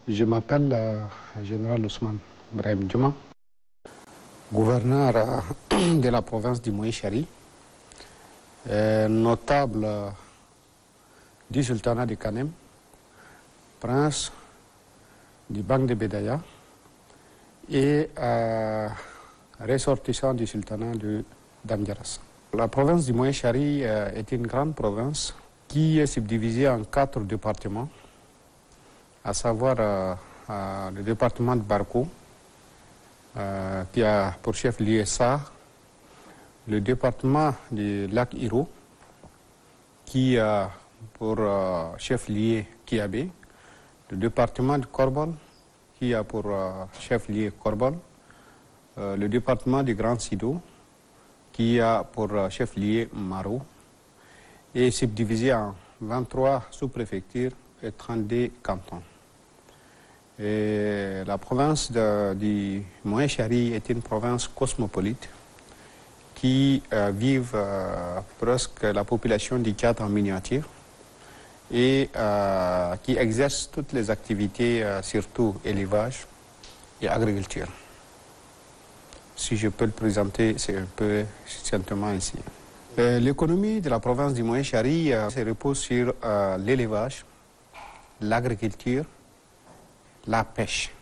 Je m'appelle Général Ousmane Brahim Djouma, gouverneur de la province du Moïse-Chari, notable du sultanat de Kanem, prince du Banc de Bédaya et ressortissant du sultanat de Damgaras. La province du Moïse-Chari est une grande province qui est subdivisée en 4 départements, à savoir le département de Barko, qui a pour chef-lieu Sarr, le département du lac Iro, qui a pour chef-lieu Kiabé, le département de Korbol, qui a pour chef-lieu Korbol, le département du Grand Sido, qui a pour chef-lieu Maro, et subdivisé en 23 sous-préfectures et 32 cantons. Et la province du Moïse-Chari est une province cosmopolite qui vive presque la population du Tchad en miniature et qui exerce toutes les activités, surtout élevage et agriculture. Si je peux le présenter, c'est un peu simplement ainsi. L'économie de la province du Moïse-Chari se repose sur l'élevage, l'agriculture, la pêche.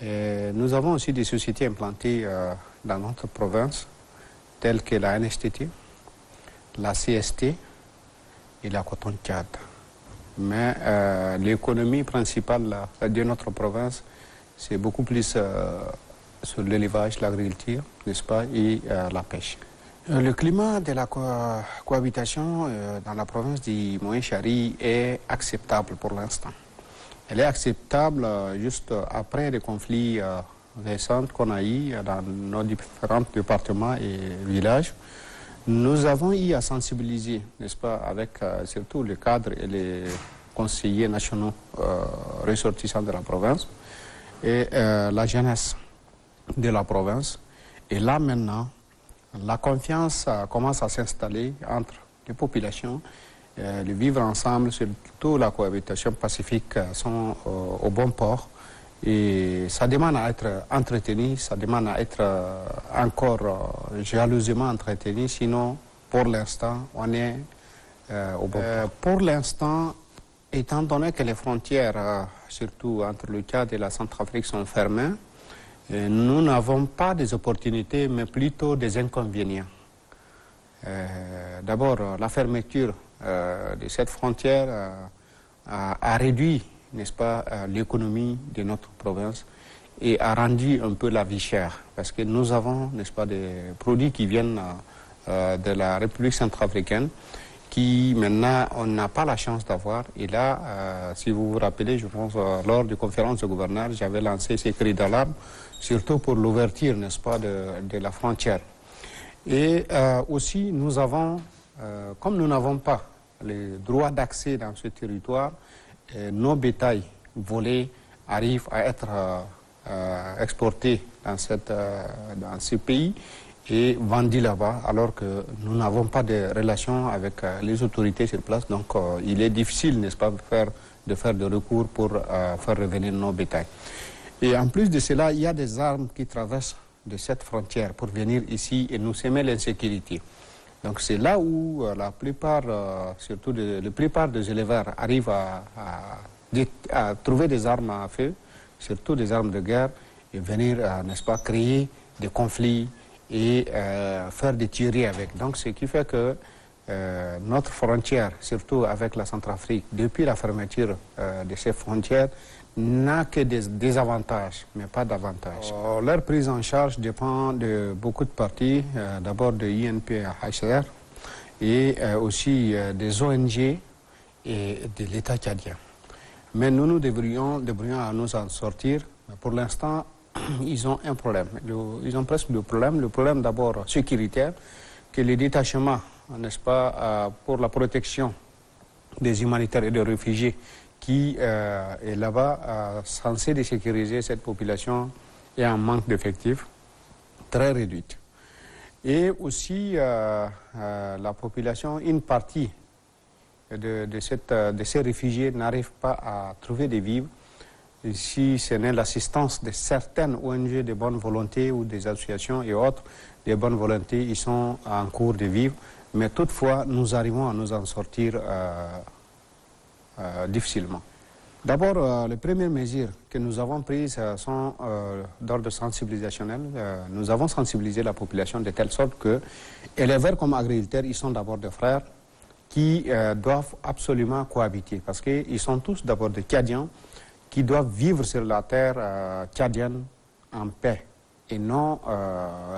Nous avons aussi des sociétés implantées dans notre province, telles que la NSTT, la CST et la Coton Tchad. Mais l'économie principale de notre province, c'est beaucoup plus sur l'élevage, l'agriculture, n'est-ce pas, et la pêche. Le climat de la cohabitation dans la province du Moïse-Chari est acceptable pour l'instant. Elle est acceptable juste après les conflits récents qu'on a eu dans nos différents départements et villages. Nous avons eu à sensibiliser, n'est-ce pas, avec surtout les cadres et les conseillers nationaux ressortissants de la province et la jeunesse de la province. Et là maintenant, la confiance commence à s'installer entre les populations. Le vivre ensemble, surtout la cohabitation pacifique, sont au bon port. Et ça demande à être entretenu, ça demande à être encore jalousement entretenu, sinon pour l'instant on est au bon port. Pour l'instant, étant donné que les frontières, surtout entre le Tchad et la Centrafrique, sont fermées, nous n'avons pas des opportunités, mais plutôt des inconvénients. D'abord, la fermeture de cette frontière a réduit, n'est-ce pas, l'économie de notre province et a rendu un peu la vie chère. Parce que nous avons, n'est-ce pas, des produits qui viennent de la République centrafricaine qui maintenant on n'a pas la chance d'avoir. Et là, si vous vous rappelez, je pense, lors de conférence de gouverneurs, j'avais lancé ces cris d'alarme, surtout pour l'ouverture, n'est-ce pas, de la frontière. Et aussi, nous avons, comme nous n'avons pas le droit d'accès dans ce territoire, nos bétails volés arrivent à être exportés dans ce pays et vendus là-bas, alors que nous n'avons pas de relation avec les autorités sur place. Donc, il est difficile, n'est-ce pas, de faire des recours pour faire revenir nos bétails. Et en plus de cela, il y a des armes qui traversent de cette frontière pour venir ici et nous semer l'insécurité. Donc c'est là où la plupart, surtout la plupart des éleveurs arrivent à trouver des armes à feu, surtout des armes de guerre, et venir, n'est-ce pas, créer des conflits et faire des tueries avec. Donc ce qui fait que notre frontière, surtout avec la Centrafrique, depuis la fermeture de ces frontières, n'a que des désavantages, mais pas d'avantages. Leur prise en charge dépend de beaucoup de parties, d'abord de INPHR et aussi des ONG et de l'État tchadien. Mais nous devrions à nous en sortir. Mais pour l'instant, ils ont un problème. Ils ont presque deux problèmes. Le problème d'abord sécuritaire, que les détachements, n'est-ce pas, pour la protection des humanitaires et des réfugiés, qui est là-bas censé de sécuriser cette population est en manque d'effectifs très réduite. Et aussi la population, une partie de ces réfugiés n'arrive pas à trouver des vivres si ce n'est l'assistance de certaines ONG de bonne volonté ou des associations et autres, de bonne volonté, ils sont en cours de vivre. Mais toutefois, nous arrivons à nous en sortir difficilement. D'abord, les premières mesures que nous avons prises sont d'ordre sensibilisationnel. Nous avons sensibilisé la population de telle sorte que éleveurs comme agriculteurs, ils sont d'abord des frères qui doivent absolument cohabiter parce qu'ils sont tous d'abord des Tchadiens qui doivent vivre sur la terre tchadienne en paix et non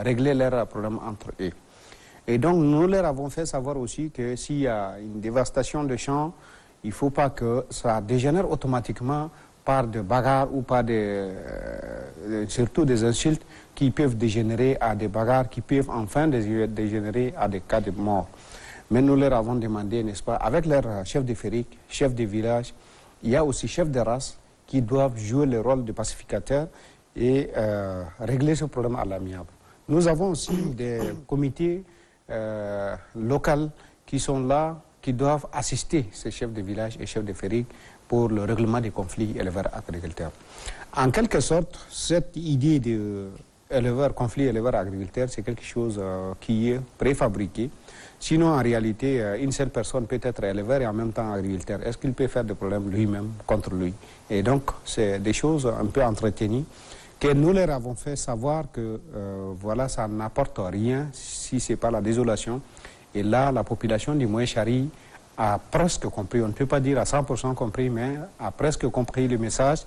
régler leurs problèmes entre eux. Et donc nous leur avons fait savoir aussi que s'il y a une dévastation de champs, il ne faut pas que ça dégénère automatiquement par des bagarres ou par surtout des insultes qui peuvent dégénérer à des bagarres, qui peuvent enfin dégénérer à des cas de mort. Mais nous leur avons demandé, n'est-ce pas, avec leur chef de férique, chef de village, il y a aussi chef de race qui doivent jouer le rôle de pacificateur et régler ce problème à l'amiable. Nous avons aussi des comités locaux qui sont là, qui doivent assister ces chefs de village et chefs de férique pour le règlement des conflits éleveurs-agriculteurs. En quelque sorte, cette idée de conflit éleveur-agriculteur, c'est quelque chose qui est préfabriqué. Sinon, en réalité, une seule personne peut être éleveur et en même temps agriculteur. Est-ce qu'il peut faire des problèmes lui-même contre lui? Et donc, c'est des choses un peu entretenues que nous leur avons fait savoir que voilà, ça n'apporte rien si ce n'est pas la désolation. Et là, la population du Moët-Chari a presque compris, on ne peut pas dire à 100% compris, mais a presque compris le message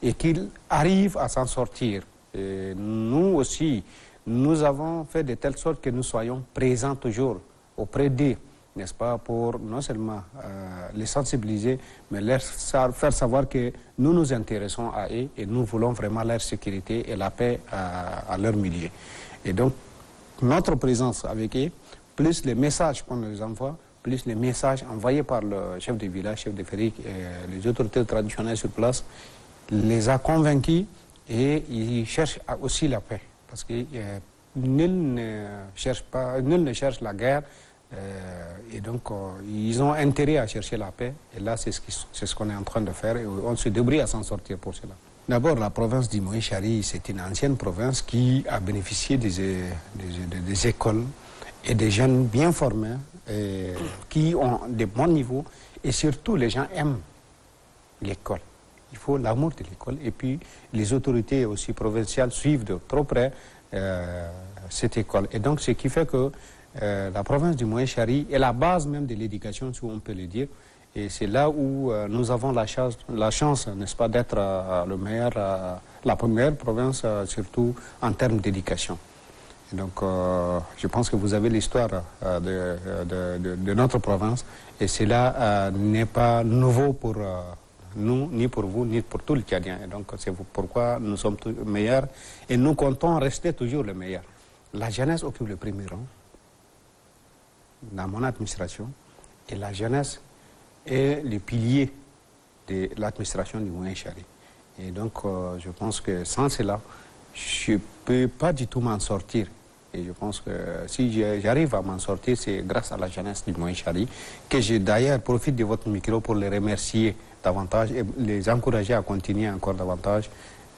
et qu'il arrive à s'en sortir. Et nous aussi, nous avons fait de telle sorte que nous soyons présents toujours auprès d'eux, n'est-ce pas, pour non seulement les sensibiliser, mais leur faire savoir que nous nous intéressons à eux et nous voulons vraiment leur sécurité et la paix à leur milieu. Et donc, notre présence avec eux, plus les messages qu'on les envoie, plus les messages envoyés par le chef de village, chef de férique et les autorités traditionnelles sur place, les a convaincus et ils cherchent aussi la paix. Parce que nul ne cherche la guerre et donc ils ont intérêt à chercher la paix. Et là, c'est ce qu'on est en train de faire et on se débrouille à s'en sortir pour cela. D'abord, la province du Moët-Chari, c'est une ancienne province qui a bénéficié des écoles et des jeunes bien formés qui ont des bons niveaux et surtout les gens aiment l'école. Il faut l'amour de l'école et puis les autorités aussi provinciales suivent de trop près cette école. Et donc ce qui fait que la province du Moët-Chari est la base même de l'éducation, si on peut le dire. Et c'est là où nous avons la chance, n'est-ce pas, d'être la première province, surtout en termes d'éducation. Donc, je pense que vous avez l'histoire de notre province et cela n'est pas nouveau pour nous, ni pour vous, ni pour tous les Tchadiens. Et donc, c'est pourquoi nous sommes meilleurs et nous comptons rester toujours les meilleurs. La jeunesse occupe le premier rang dans mon administration et la jeunesse est le pilier de l'administration du Moët-Chari. Et donc, je pense que sans cela, je ne peux pas du tout m'en sortir. Et je pense que si j'arrive à m'en sortir, c'est grâce à la jeunesse du Moët-Chari, que je d'ailleurs profite de votre micro pour les remercier davantage et les encourager à continuer encore davantage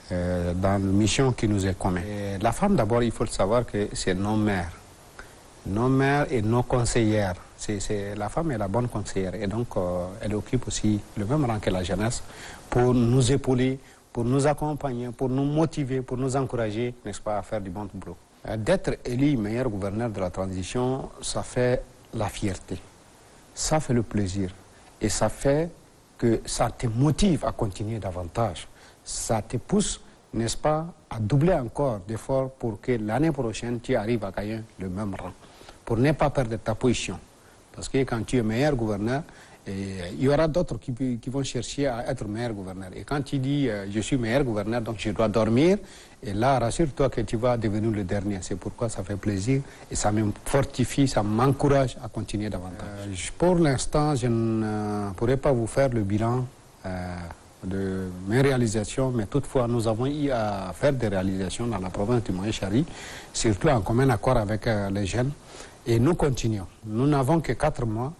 dans la mission qui nous est commune. Et la femme, d'abord, il faut le savoir que c'est nos mères. Nos mères et nos conseillères. La femme est la bonne conseillère et donc elle occupe aussi le même rang que la jeunesse pour nous épauler, pour nous accompagner, pour nous motiver, pour nous encourager, n'est-ce pas, à faire du bon boulot. D'être élu meilleur gouverneur de la transition, ça fait la fierté, ça fait le plaisir et ça fait que ça te motive à continuer davantage. Ça te pousse, n'est-ce pas, à doubler encore d'efforts pour que l'année prochaine, tu arrives à gagner le même rang, pour ne pas perdre ta position. Parce que quand tu es meilleur gouverneur, il y aura d'autres qui vont chercher à être meilleur gouverneur. Et quand tu dis je suis meilleur gouverneur, donc je dois dormir, et là, rassure-toi que tu vas devenir le dernier. C'est pourquoi ça fait plaisir et ça me fortifie, ça m'encourage à continuer davantage. Pour l'instant, je ne pourrais pas vous faire le bilan de mes réalisations, mais toutefois, nous avons eu à faire des réalisations dans la province du Moët-Chari, surtout en commun accord avec les jeunes, et nous continuons. Nous n'avons que 4 mois.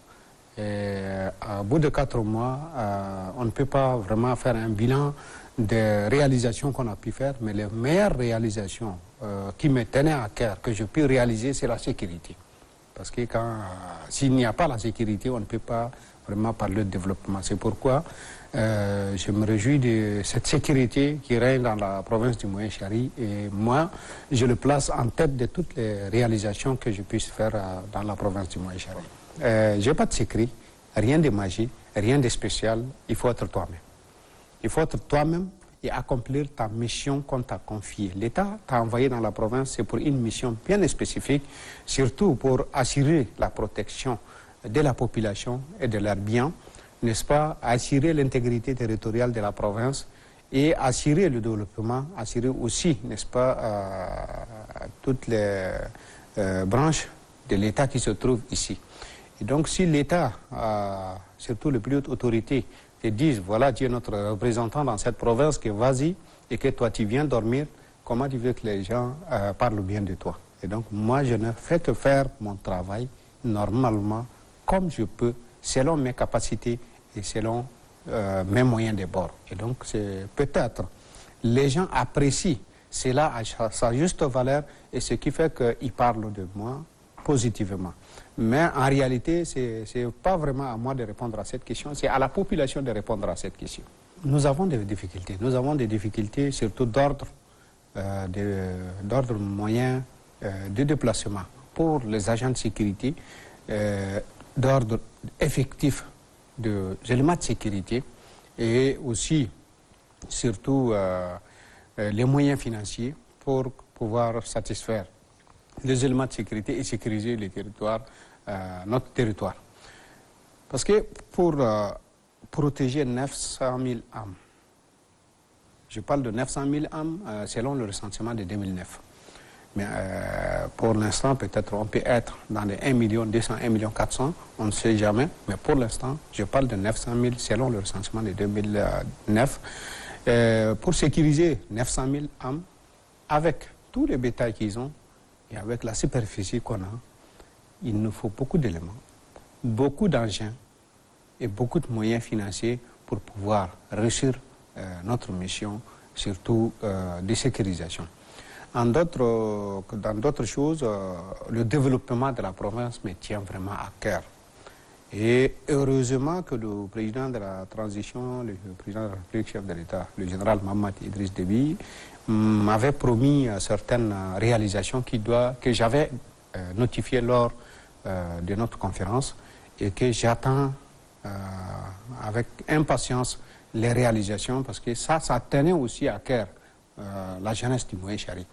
À bout de 4 mois, on ne peut pas vraiment faire un bilan des réalisations qu'on a pu faire, mais les meilleures réalisations qui me tenaient à cœur, que je peux réaliser, c'est la sécurité. Parce que s'il n'y a pas la sécurité, on ne peut pas vraiment parler de développement. C'est pourquoi je me réjouis de cette sécurité qui règne dans la province du Moyen-Chari. Et moi, je le place en tête de toutes les réalisations que je puisse faire dans la province du Moyen-Chari. Je n'ai pas de secret, rien de magique, rien de spécial. Il faut être toi-même. Il faut être toi-même et accomplir ta mission qu'on t'a confiée. L'État t'a envoyé dans la province, c'est pour une mission bien spécifique, surtout pour assurer la protection de la population et de leurs biens, n'est-ce pas, assurer l'intégrité territoriale de la province et assurer le développement, assurer aussi, n'est-ce pas, toutes les branches de l'État qui se trouvent ici. Et donc si l'État, surtout les plus hautes autorités, te disent, voilà, tu es notre représentant dans cette province, que vas-y, et que toi tu viens dormir, comment tu veux que les gens parlent bien de toi? Et donc moi je ne fais que faire mon travail normalement, comme je peux, selon mes capacités et selon mes moyens de bord. Et donc c'est peut-être, les gens apprécient cela à sa juste valeur, et ce qui fait qu'ils parlent de moi positivement. Mais en réalité, ce n'est pas vraiment à moi de répondre à cette question, c'est à la population de répondre à cette question. Nous avons des difficultés. Nous avons des difficultés surtout d'ordre moyen de déplacement pour les agents de sécurité, d'ordre effectif des éléments de sécurité et aussi surtout les moyens financiers pour pouvoir satisfaire les éléments de sécurité et sécuriser les territoires, notre territoire. Parce que pour protéger 900 000 âmes, je parle de 900 000 âmes selon le recensement de 2009. Mais pour l'instant, peut-être on peut être dans les 1 200 000, 1 400 000, on ne sait jamais. Mais pour l'instant, je parle de 900 000 selon le recensement de 2009. Pour sécuriser 900 000 âmes, avec tous les bétails qu'ils ont, et avec la superficie qu'on a, il nous faut beaucoup d'éléments, beaucoup d'engins et beaucoup de moyens financiers pour pouvoir réussir notre mission, surtout de sécurisation. Dans d'autres choses, le développement de la province me tient vraiment à cœur. Et heureusement que le président de la transition, le président de la République, chef de l'État, le général Mahamat Idriss Déby, m'avait promis certaines réalisations que j'avais notifiées lors de notre conférence et que j'attends avec impatience les réalisations parce que ça tenait aussi à cœur la jeunesse du Moyen-Chari.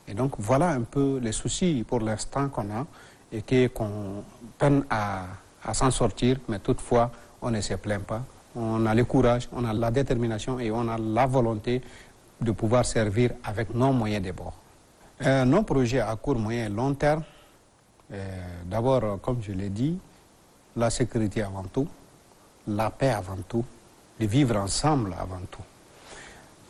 Et donc voilà un peu les soucis pour l'instant qu'on a et qu'on peine à s'en sortir, mais toutefois on ne se plaint pas. On a le courage, on a la détermination et on a la volonté de pouvoir servir avec nos moyens de bord. Nos projets à court, moyen et long terme, d'abord, comme je l'ai dit, la sécurité avant tout, la paix avant tout, de vivre ensemble avant tout.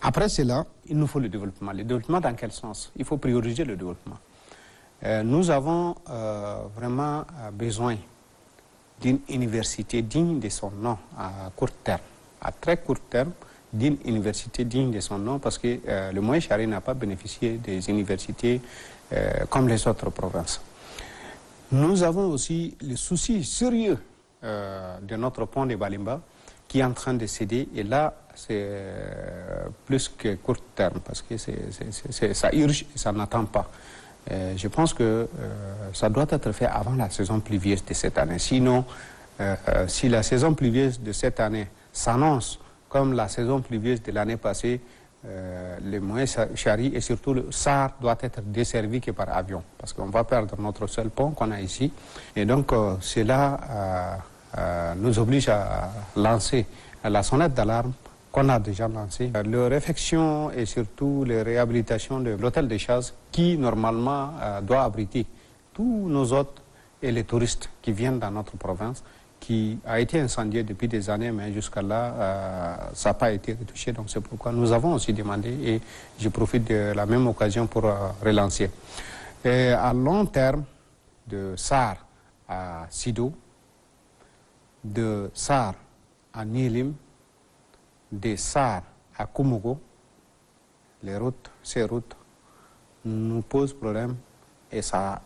Après cela, il nous faut le développement. Le développement dans quel sens? Il faut prioriser le développement. Nous avons vraiment besoin d'une université digne de son nom à court terme, à très court terme, d'une université digne de son nom parce que le Moyen-Chari n'a pas bénéficié des universités comme les autres provinces. Nous avons aussi le souci sérieux de notre pont de Balimba qui est en train de céder et là c'est plus que court terme parce que ça urge et ça n'attend pas. Je pense que ça doit être fait avant la saison pluvieuse de cette année. Sinon, si la saison pluvieuse de cette année s'annonce comme la saison pluvieuse de l'année passée, le Moyen-Chari et surtout le SAR doit être desservi que par avion parce qu'on va perdre notre seul pont qu'on a ici. Et donc cela nous oblige à lancer la sonnette d'alarme qu'on a déjà lancée. La réfection et surtout les réhabilitations de l'hôtel des Chasses qui normalement doit abriter tous nos hôtes et les touristes qui viennent dans notre province, qui a été incendié depuis des années, mais jusqu'à là, ça n'a pas été retouché. Donc c'est pourquoi nous avons aussi demandé, et je profite de la même occasion pour relancer. Et à long terme, de SAR à Sido, de SAR à Nilim, de SAR à Koumogo, ces routes nous posent problème et ça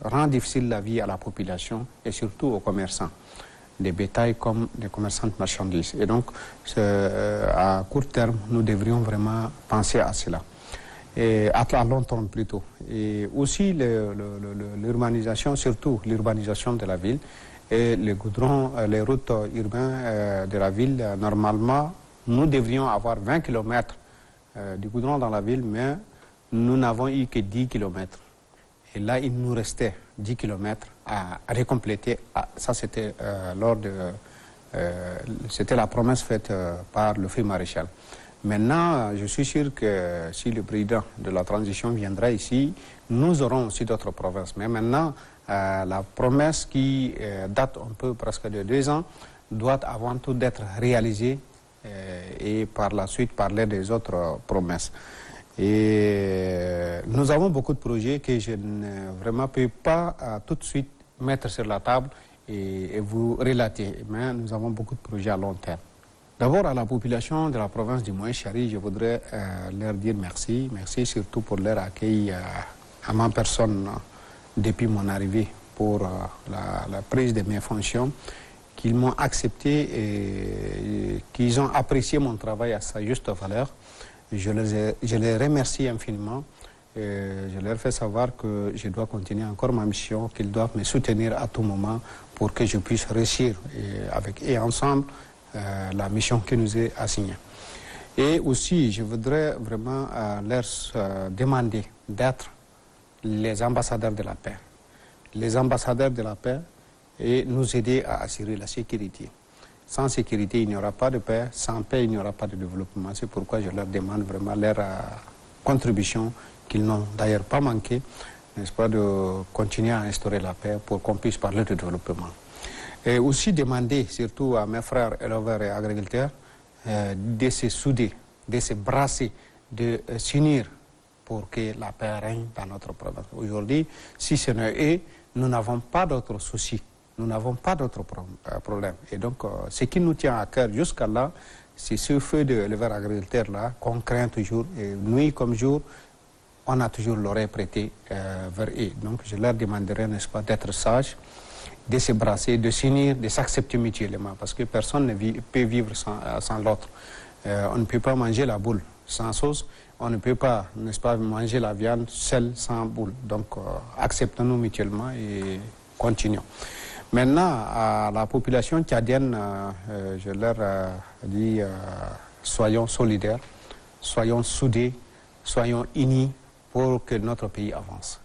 rend difficile la vie à la population et surtout aux commerçants, des bétails comme des commerçants de marchandises. Et donc, à court terme, nous devrions vraiment penser à cela. Et à long terme plutôt. Et aussi l'urbanisation, surtout l'urbanisation de la ville et les goudrons, les routes urbaines de la ville. Normalement, nous devrions avoir 20 km du goudron dans la ville, mais nous n'avons eu que 10 km. Et là, il nous restait 10 km à récompléter. Ça, c'était c'était la promesse faite par le feu maréchal. Maintenant, je suis sûr que si le président de la transition viendra ici, nous aurons aussi d'autres provinces. Mais maintenant, la promesse qui date un peu presque de 2 ans doit avant tout d'être réalisée et par la suite parler des autres promesses. Et nous avons beaucoup de projets que je ne vraiment peux pas tout de suite mettre sur la table et vous relater. Mais nous avons beaucoup de projets à long terme. D'abord, à la population de la province du Moyen-Chari, je voudrais leur dire merci. Merci surtout pour leur accueil à ma personne depuis mon arrivée pour la prise de mes fonctions, qu'ils m'ont accepté et qu'ils ont apprécié mon travail à sa juste valeur. Je les remercie infiniment. Je leur fais savoir que je dois continuer encore ma mission, qu'ils doivent me soutenir à tout moment pour que je puisse réussir avec eux ensemble la mission qui nous est assignée. Et aussi, je voudrais vraiment leur demander d'être les ambassadeurs de la paix. Les ambassadeurs de la paix et nous aider à assurer la sécurité. Sans sécurité, il n'y aura pas de paix. Sans paix, il n'y aura pas de développement. C'est pourquoi je leur demande vraiment leur contribution, qu'ils n'ont d'ailleurs pas manqué, n'est-ce pas, de continuer à instaurer la paix pour qu'on puisse parler de développement. Et aussi demander, surtout à mes frères éleveurs et agriculteurs, de se souder, de se brasser, de s'unir pour que la paix règne dans notre province. Aujourd'hui, si ce n'est eux, nous n'avons pas d'autres soucis, nous n'avons pas d'autres problèmes. Et donc, ce qui nous tient à cœur jusqu'à là, c'est ce feu de l'éleveur agriculteur-là qu'on craint toujours, et nuit comme jour, on a toujours l'oreille prêtée vers eux. Donc, je leur demanderai, n'est-ce pas, d'être sages, de se brasser, de s'unir, de s'accepter mutuellement, parce que personne ne peut vivre sans l'autre. On ne peut pas manger la boule sans sauce, on ne peut pas, n'est-ce pas, manger la viande seule sans boule. Donc, acceptons-nous mutuellement et continuons. Maintenant, à la population tchadienne, je leur dis, soyons solidaires, soyons soudés, soyons unis pour que notre pays avance.